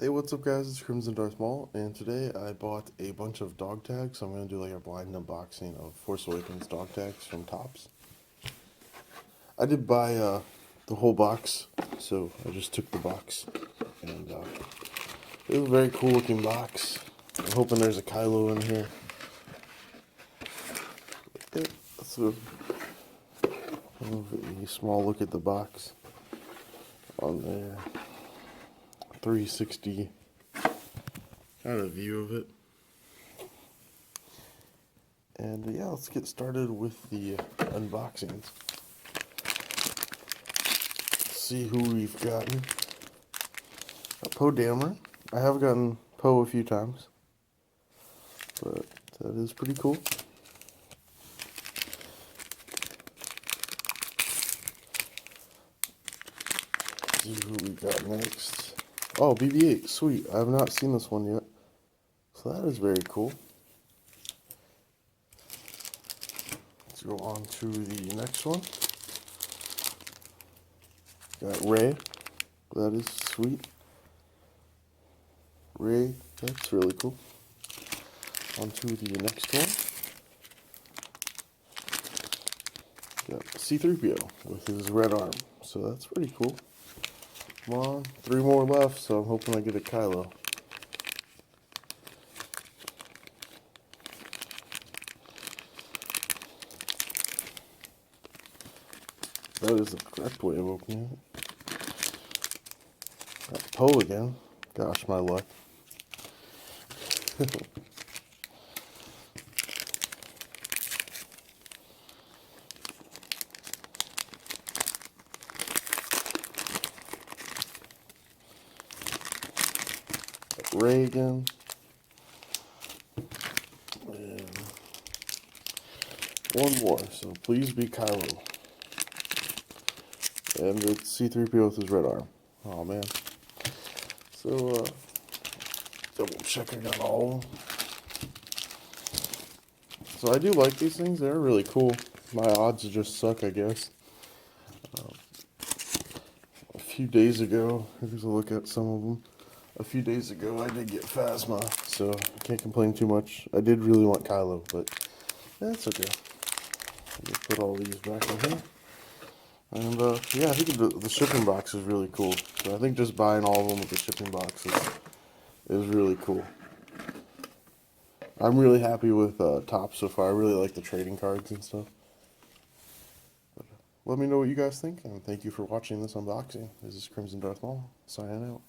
Hey, what's up guys, it's Crimson Darth Maul, and today I bought a bunch of dog tags, so I'm going to do like a blind unboxing of Force Awakens dog tags from Topps. I did buy the whole box, so I just took the box, and it was a very cool looking box. I'm hoping there's a Kylo in here. Yeah, so, a small look at the box on there. 360 kind of view of it. And yeah, let's get started with the unboxings. Let's see who we've gotten. Got Poe Dameron. I have gotten Poe a few times, but that is pretty cool. Let's see who we got next. Oh, BB-8, sweet. I have not seen this one yet, so that is very cool. Let's go on to the next one. Got Rey. That is sweet. Rey, that's really cool. On to the next one. Got C-3PO with his red arm, so that's pretty cool. Come on, 3 more left, so I'm hoping I get a Kylo. That is the correct way of opening it. Got Poe again. Gosh, my luck. Got Rey again. And one more, so please be Kylo. And it's C-3PO with his red arm. Oh man. So, double check I got all of them. So I do like these things, they're really cool. My odds just suck, I guess. A few days ago, here's a look at some of them. A few days ago I did get Phasma, so I can't complain too much. I did really want Kylo, but that's okay. Let me put all these back in here. And yeah, I think the shipping box is really cool. So I think just buying all of them with the shipping box is really cool. I'm really happy with Topps so far. I really like the trading cards and stuff. But let me know what you guys think, and thank you for watching this unboxing. This is Crimson Darth Maul, signing out.